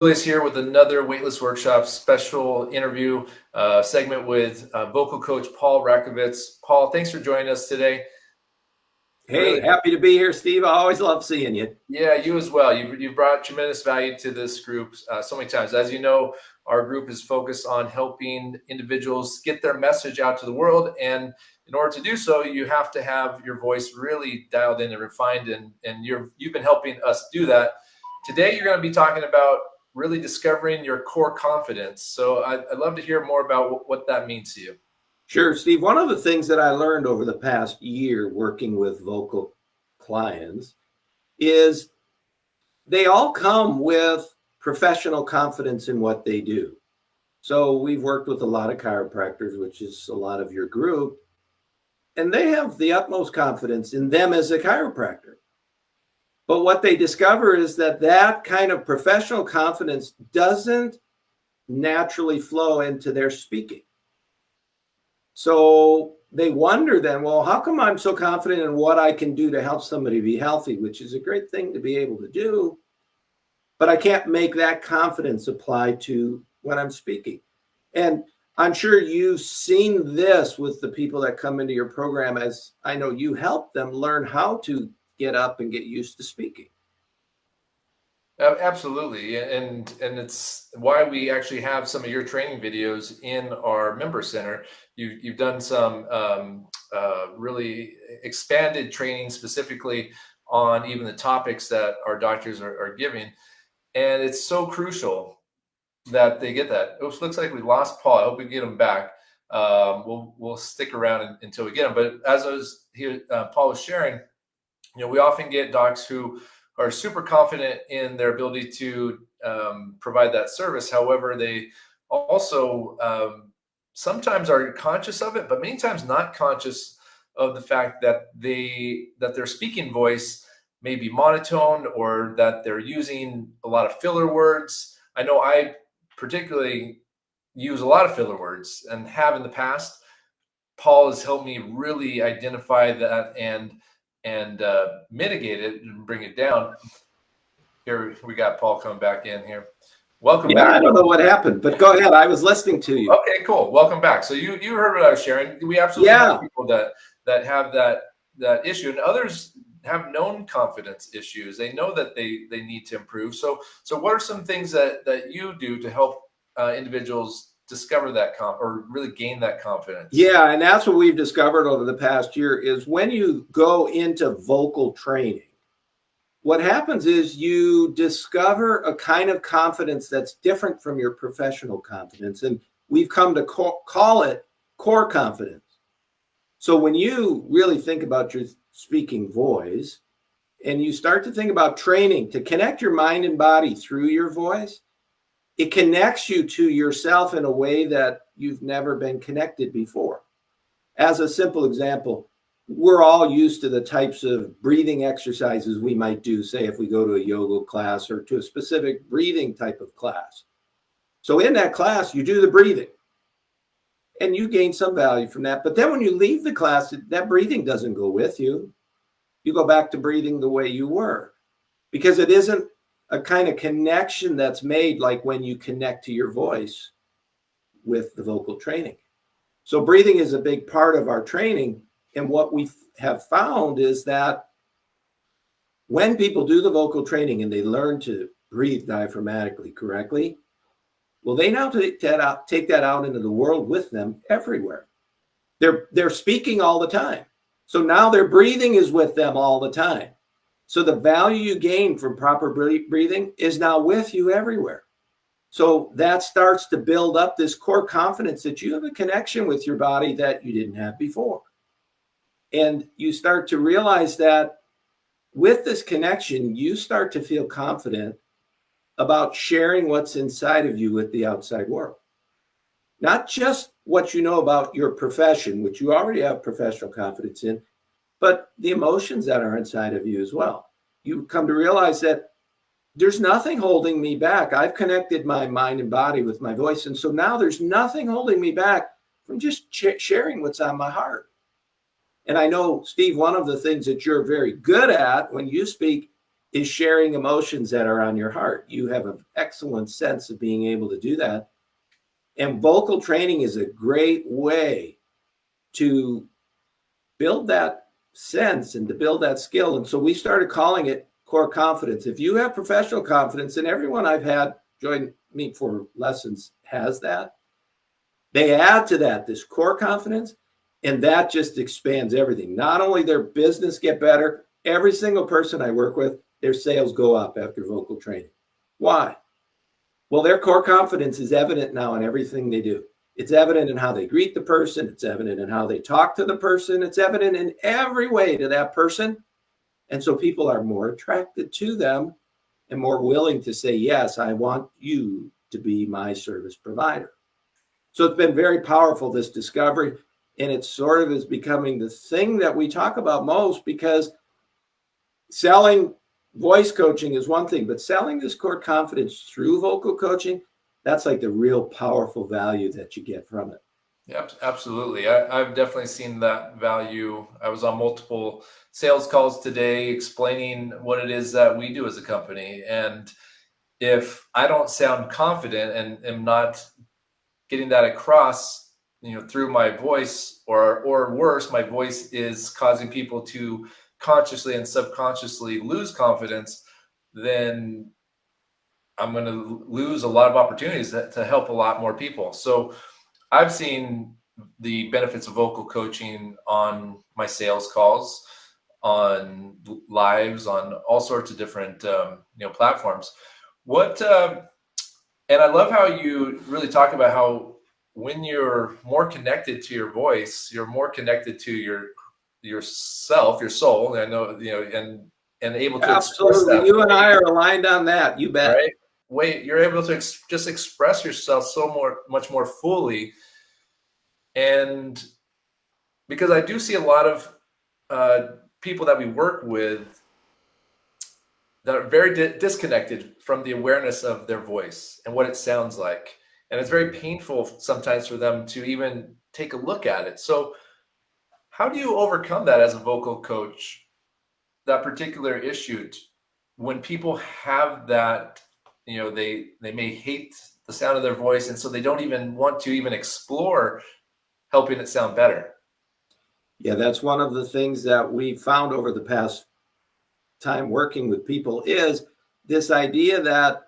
Tullius here with another Waitlist Workshop special interview segment with vocal coach Paul Rakowicz. Paul, thanks for joining us today. Hey, happy to be here, Steve. I always love seeing you. Yeah, you as well. You've brought tremendous value to this group so many times. As you know, our group is focused on helping individuals get their message out to the world. And in order to do so, you have to have your voice really dialed in and refined. And you've been helping us do that. Today, you're going to be talking about really discovering your core confidence. So I'd love to hear more about what that means to you. Sure, Steve. One of the things that I learned over the past year working with vocal clients is they all come with professional confidence in what they do. So we've worked with a lot of chiropractors, which is a lot of your group, and they have the utmost confidence in them as a chiropractor. But what they discover is that that kind of professional confidence doesn't naturally flow into their speaking. So they wonder then, well, how come I'm so confident in what I can do to help somebody be healthy, which is a great thing to be able to do, but I can't make that confidence apply to when I'm speaking. And I'm sure you've seen this with the people that come into your program, as I know you help them learn how to get up and get used to speaking. Absolutely, and it's why we actually have some of your training videos in our member center. You've done some really expanded training specifically on even the topics that our doctors are giving, and it's so crucial that they get that. Oops, looks like we lost Paul. I hope we get him back. We'll stick around until we get him. But as Paul was sharing, we often get docs who are super confident in their ability to provide that service. However, they also sometimes are conscious of it, but many times not conscious of the fact that their speaking voice may be monotone, or that they're using a lot of filler words. I know I particularly use a lot of filler words and have in the past. Paul has helped me really identify that and mitigate it and bring it down. Here we got Paul coming back in here. Welcome back. I don't know what happened, but go ahead. I was listening to you. Okay, cool. Welcome back. So you heard what I was sharing. We absolutely have people that have that issue, and others have known confidence issues. They know that they need to improve. So what are some things that you do to help individuals discover that or really gain that confidence? Yeah, and that's what we've discovered over the past year is when you go into vocal training, what happens is you discover a kind of confidence that's different from your professional confidence, and we've come to call it core confidence. So when you really think about your speaking voice and you start to think about training to connect your mind and body through your voice, it connects you to yourself in a way that you've never been connected before. As a simple example, we're all used to the types of breathing exercises we might do, say, if we go to a yoga class or to a specific breathing type of class. So in that class, you do the breathing and you gain some value from that. But then when you leave the class, that breathing doesn't go with you. You go back to breathing the way you were, because it isn't a kind of connection that's made like when you connect to your voice with the vocal training. So breathing is a big part of our training. And what we have found is that when people do the vocal training and they learn to breathe diaphragmatically correctly, well, they now take that out into the world with them everywhere. They're speaking all the time. So now their breathing is with them all the time. So the value you gain from proper breathing is now with you everywhere. So that starts to build up this core confidence that you have a connection with your body that you didn't have before. And you start to realize that with this connection, you start to feel confident about sharing what's inside of you with the outside world. Not just what you know about your profession, which you already have professional confidence in, but the emotions that are inside of you as well. You come to realize that there's nothing holding me back. I've connected my mind and body with my voice. And so now there's nothing holding me back from just sharing what's on my heart. And I know, Steve, one of the things that you're very good at when you speak is sharing emotions that are on your heart. You have an excellent sense of being able to do that. And vocal training is a great way to build that sense and to build that skill. And so we started calling it core confidence. If you have professional confidence, and everyone I've had join me for lessons has that, they add to that this core confidence, and that just expands everything. Not only their business get better, every single person I work with, their sales go up after vocal training. Why? Well, their core confidence is evident now in everything they do. It's evident in how they greet the person. It's evident in how they talk to the person. It's evident in every way to that person. And so people are more attracted to them and more willing to say, yes, I want you to be my service provider. So it's been very powerful, this discovery. And it sort of is becoming the thing that we talk about most, because selling voice coaching is one thing, but selling this core confidence through vocal coaching, that's like the real powerful value that you get from it. Yeah, absolutely. I've definitely seen that value. I was on multiple sales calls today explaining what it is that we do as a company. And if I don't sound confident and am not getting that across, through my voice, or worse, my voice is causing people to consciously and subconsciously lose confidence, then I'm going to lose a lot of opportunities to help a lot more people. So I've seen the benefits of vocal coaching on my sales calls, on lives, on all sorts of different platforms. And I love how you really talk about how when you're more connected to your voice, you're more connected to yourself, your soul. I know, and able to express Absolutely. that. You and I are aligned on that. You bet. Right? You're able to just express yourself much more fully. And because I do see a lot of people that we work with that are very disconnected from the awareness of their voice and what it sounds like. And it's very painful sometimes for them to even take a look at it. So how do you overcome that as a vocal coach, that particular issue, when people have that, they may hate the sound of their voice, and so they don't even want to even explore helping it sound better? Yeah, that's one of the things that we found over the past time working with people, is this idea that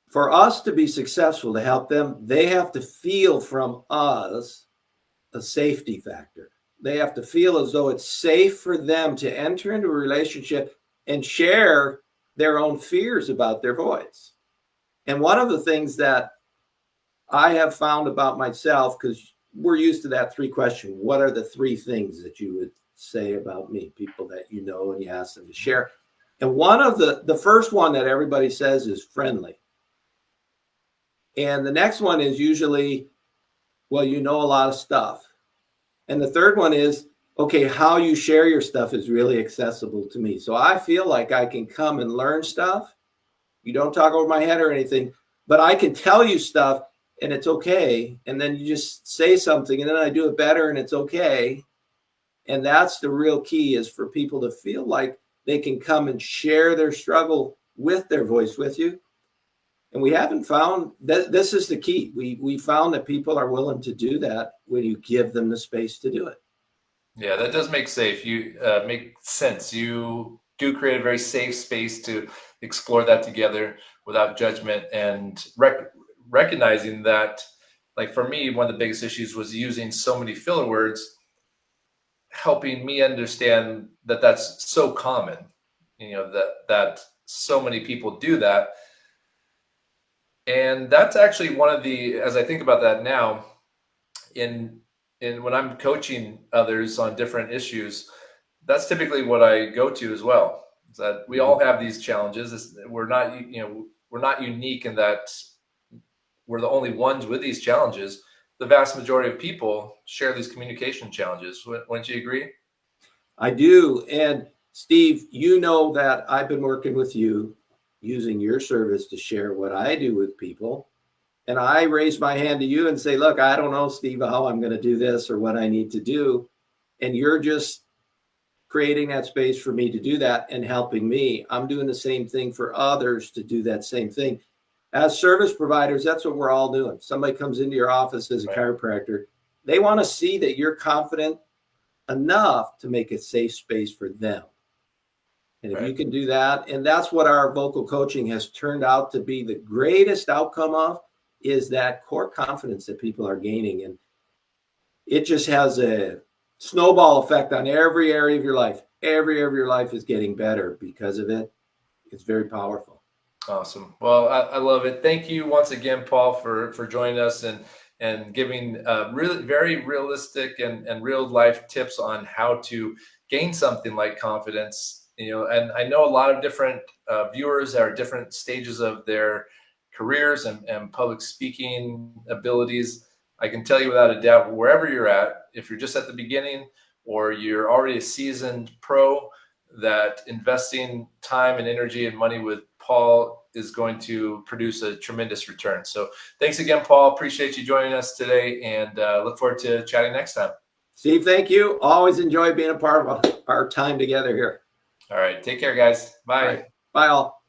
for us to be successful, to help them, they have to feel from us a safety factor. They have to feel as though it's safe for them to enter into a relationship and share their own fears about their voice. And one of the things that I have found about myself, because we're used to that 3 question, what are the 3 things that you would say about me, people that you know, and you ask them to share. And one of the first one that everybody says is friendly. And the next one is usually, well, you know a lot of stuff. And the third one is, okay, how you share your stuff is really accessible to me. So I feel like I can come and learn stuff. You don't talk over my head or anything, but I can tell you stuff and it's okay. And then you just say something and then I do it better and it's okay. And that's the real key, is for people to feel like they can come and share their struggle with their voice with you. And we haven't found that. This is the key. We found that people are willing to do that when you give them the space to do it. Yeah, that does make sense. You do create a very safe space to explore that together without judgment, and recognizing that, like for me, one of the biggest issues was using so many filler words, helping me understand that that's so common, that so many people do that. And that's actually one of the, as I think about that now, in when I'm coaching others on different issues, that's typically what I go to as well. Is that we all have these challenges. We're not unique in that we're the only ones with these challenges. The vast majority of people share these communication challenges. Wouldn't you agree? I do. And Steve, you know that I've been working with you, using your service to share what I do with people. And I raise my hand to you and say, look, I don't know, Steve, how I'm going to do this or what I need to do. And you're just creating that space for me to do that and helping me. I'm doing the same thing for others to do that same thing. As service providers, that's what we're all doing. Somebody comes into your office as a chiropractor. They want to see that you're confident enough to make a safe space for them. And if you can do that, and that's what our vocal coaching has turned out to be the greatest outcome of, is that core confidence that people are gaining. And it just has a snowball effect on every area of your life. Every area of your life is getting better because of it. It's very powerful. Awesome. Well, I love it. Thank you once again, Paul, for joining us and giving really very realistic and real life tips on how to gain something like confidence. And I know a lot of different viewers are at different stages of their careers and public speaking abilities. I can tell you without a doubt, wherever you're at, if you're just at the beginning or you're already a seasoned pro, that investing time and energy and money with Paul is going to produce a tremendous return. So thanks again, Paul. Appreciate you joining us today, and look forward to chatting next time. Steve, thank you. Always enjoy being a part of our time together here. All right. Take care, guys. Bye. Bye all.